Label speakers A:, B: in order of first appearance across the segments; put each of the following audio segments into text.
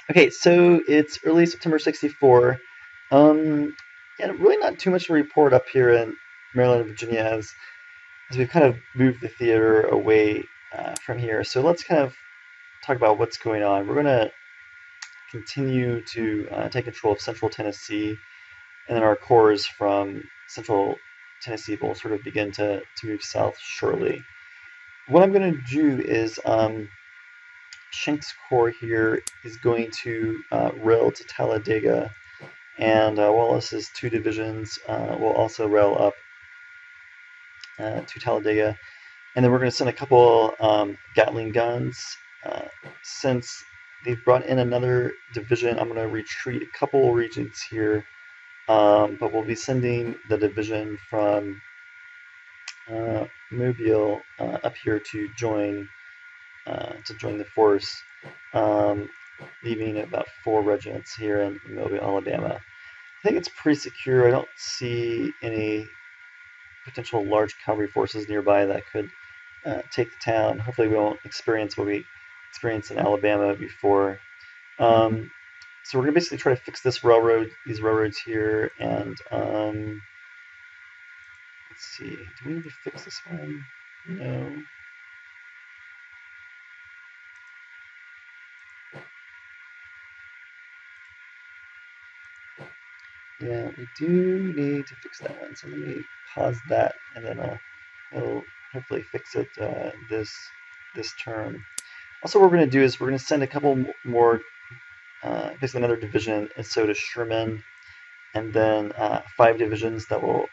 A: Okay, so it's early September '64. Um, and really not too much to report up here in Maryland and Virginia as we've kind of moved the theater away from here. So let's kind of talk about what's going on. We're going to continue to take control of Central Tennessee, and then our corps from Central Tennessee will sort of begin to move south shortly. What I'm going to do is Schenk's corps here is going to rail to Talladega, and Wallace's two divisions will also rail up to Talladega. And then we're going to send a couple Gatling guns. Since they've brought in another division, I'm going to retreat a couple regions here, but we'll be sending the division from Mobile up here to join the force, um, leaving about 4 regiments here in Mobile, Alabama. I think it's pretty secure. I don't see any potential large cavalry forces nearby that could take the town. Hopefully, we won't experience what we experienced in Alabama before. Um, so we're gonna basically try to fix this railroad, these railroads here, and let's see. Do we need to fix this one? No. Yeah, we do need to fix that one. So let me pause that, and then I'll hopefully fix it this term. Also, what we're going to do is we're going to send a couple more, basically another division, and so to Sherman, and then 5 divisions that will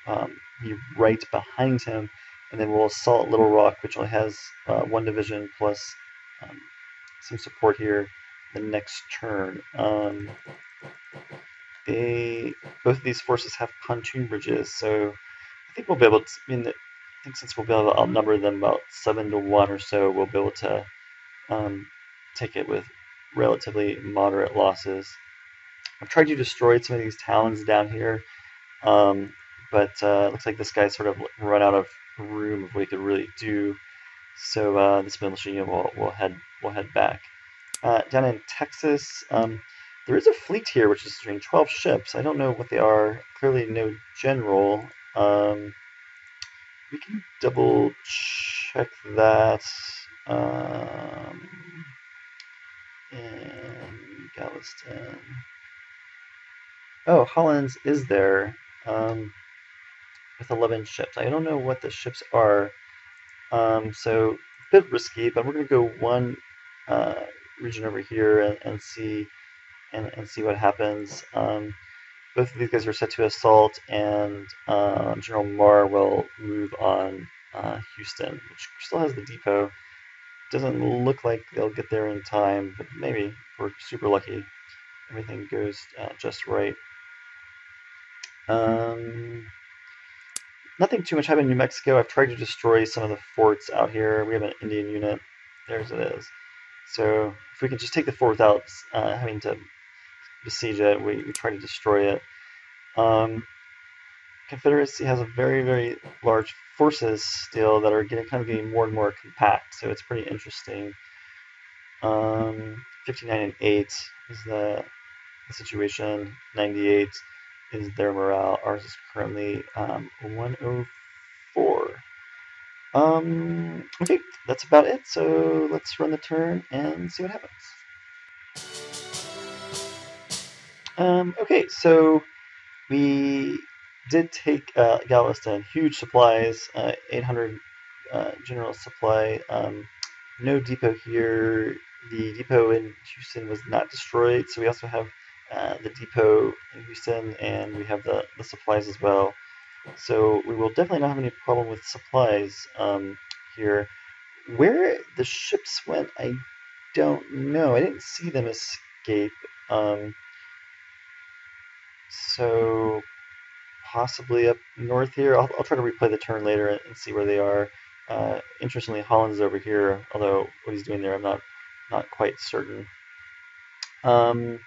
A: be right behind him, and then we'll assault Little Rock, which only has 1 division plus um, some support here the next turn. Both of these forces have pontoon bridges, so I think we'll be able to. I think since we'll be able to outnumber them about 7 to 1 or so, we'll be able to um, take it with relatively moderate losses. I've tried to destroy some of these towns down here, um, but it looks like this guy's sort of run out of room of what he could really do. So this militia unit will head back. Down in Texas, there is a fleet here which is doing 12 ships. I don't know what they are. Clearly, no general. We can double check that. In Galveston. Oh, Hollins is there with 11 ships. I don't know what the ships are, so a bit risky, but we're going to go one uh, region over here and see what happens. Both of these guys are set to assault, and General Marr will move on Houston, which still has the depot. Doesn't look like they'll get there in time, but maybe if we're super lucky, everything goes just right. Um, Nothing too much happened in New Mexico. I've tried to destroy some of the forts out here. We have an Indian unit. There's it is. So if we can just take the fort without having to besiege it, we try to destroy it. Um, Confederacy has a very, very large forces still that are getting more and more compact. So it's pretty interesting. 59 and 8 is the situation. 98 is their morale. Ours is currently 104. Okay, that's about it. So let's run the turn and see what happens. Okay, so we did take Galveston, huge supplies, 800 general supply. No depot here. The depot in Houston was not destroyed, so we also have the depot in Houston, and we have the supplies as well. So we will definitely not have any problem with supplies here. Where the ships went, I don't know. I didn't see them escape. Um, so possibly up north here. I'll try to replay the turn later and see where they are. Interestingly, Holland's over here, although what he's doing there, I'm not quite certain. Um,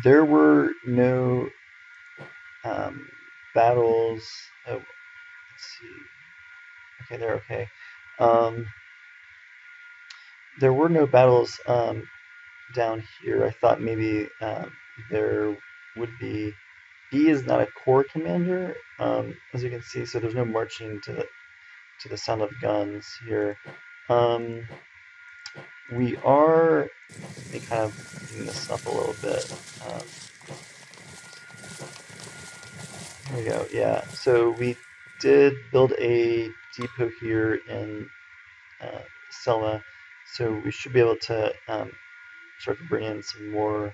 A: there were no um, battles. Oh, let's see. Okay, they're okay. Um, there were no battles down here, I thought maybe there would be. B is not a corps commander, as you can see, so there's no marching to the sound of guns here. We are, let me kind of clean this up a little bit. Here we go. Yeah, so we did build a depot here in Selma, so we should be able to start to bring in some more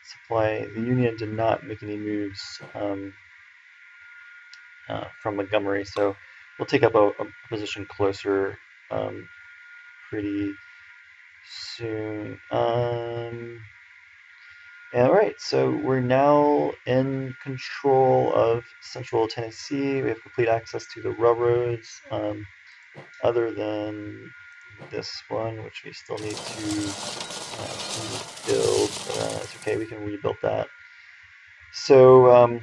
A: supply. The Union did not make any moves from Montgomery, so we'll take up a position closer pretty soon. Alright, so we're now in control of central Tennessee. We have complete access to the railroads, other than this one, which we still need to rebuild. It's okay, we can rebuild that. So,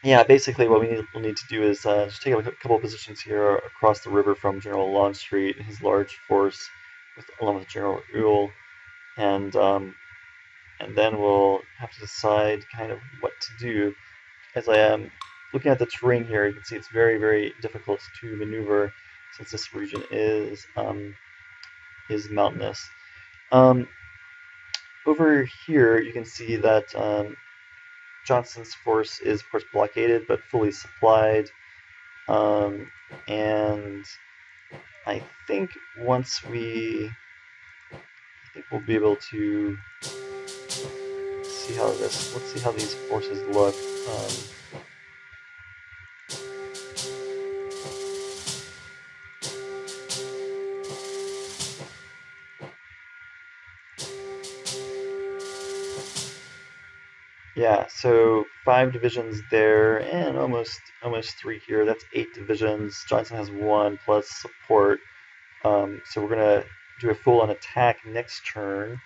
A: yeah, basically what we'll need to do is just take a couple of positions here across the river from General Longstreet and his large force, along with General Ewell, and then we'll have to decide kind of what to do. As I am looking at the terrain here, you can see it's very, very difficult to maneuver since this region is mountainous. Over here, you can see that Johnston's force is, of course, blockaded but fully supplied. And I think once we'll be able to see how let's see how these forces look. Yeah, so 5 divisions there, and almost 3 here. That's 8 divisions. Johnston has 1 plus support. So we're gonna do a full-on attack next turn,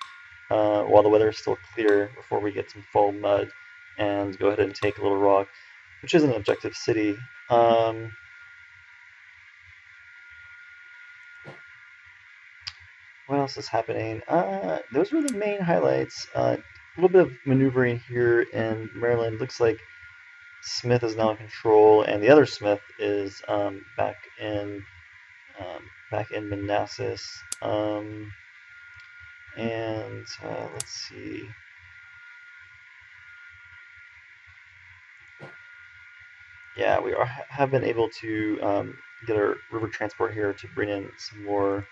A: while the weather is still clear, before we get some fall mud, and go ahead and take Little Rock, which is an objective city. What else is happening? Those were the main highlights. A little bit of maneuvering here in Maryland. Looks like Smith is now in control, and the other Smith is back in Manassas. And let's see. Yeah, we have been able to get our river transport here to bring in some more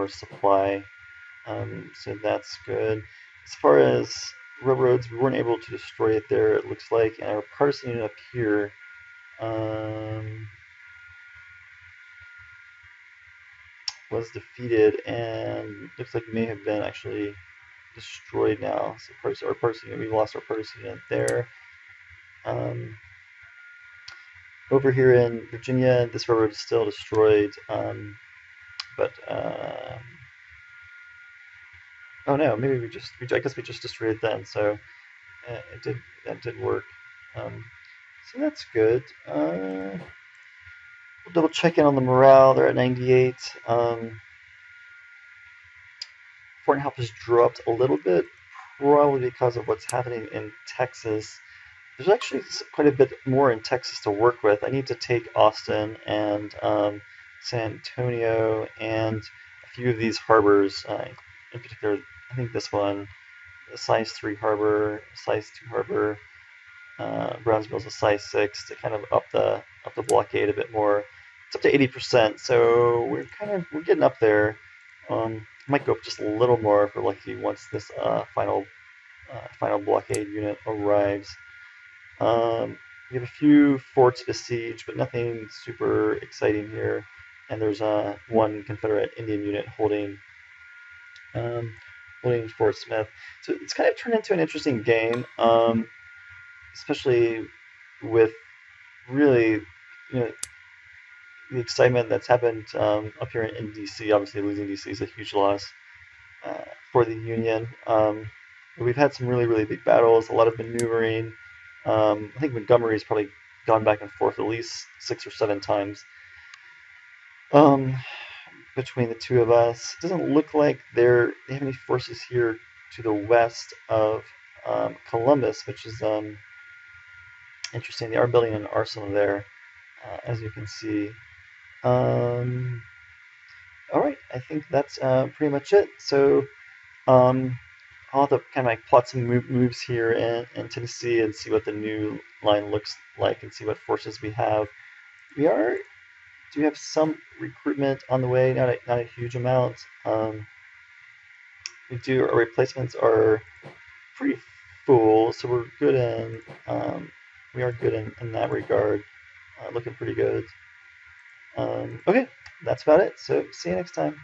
A: supply. So that's good. As far as railroads, we weren't able to destroy it there, it looks like, and our partisan unit up here was defeated and looks like may have been actually destroyed now. So our partisan unit, we lost our partisan unit there. Over here in Virginia, this railroad is still destroyed, but oh no, maybe I guess we just destroyed it then. So that did work. So that's good. We'll double check in on the morale. They're at 98. Foreign help has dropped a little bit, probably because of what's happening in Texas. There's actually quite a bit more in Texas to work with. I need to take Austin and San Antonio and a few of these harbors. In particular, I think this one, a size 3 harbor, size 2 harbor. Brownsville's a size 6 to kind of up the blockade a bit more. It's up to 80%, so we're getting up there. Might go up just a little more if we're lucky once this final blockade unit arrives. We have a few forts besieged, but nothing super exciting here. And there's one Confederate Indian unit holding Fort Smith. So it's kind of turned into an interesting game, especially with really, the excitement that's happened up here in DC. Obviously, losing DC is a huge loss for the Union. We've had some really, really big battles, a lot of maneuvering. I think Montgomery's probably gone back and forth at least 6 or 7 times. But between the two of us. It doesn't look like they have any forces here to the west of Columbus, which is interesting. They are building an arsenal there, as you can see. All right, I think that's pretty much it. So I'll have to kind of like plot some moves here in Tennessee and see what the new line looks like and see what forces we have. We do have some recruitment on the way, not a huge amount. Our replacements are pretty full, so we're good in we are good in that regard. Looking pretty good. Okay, that's about it. So see you next time.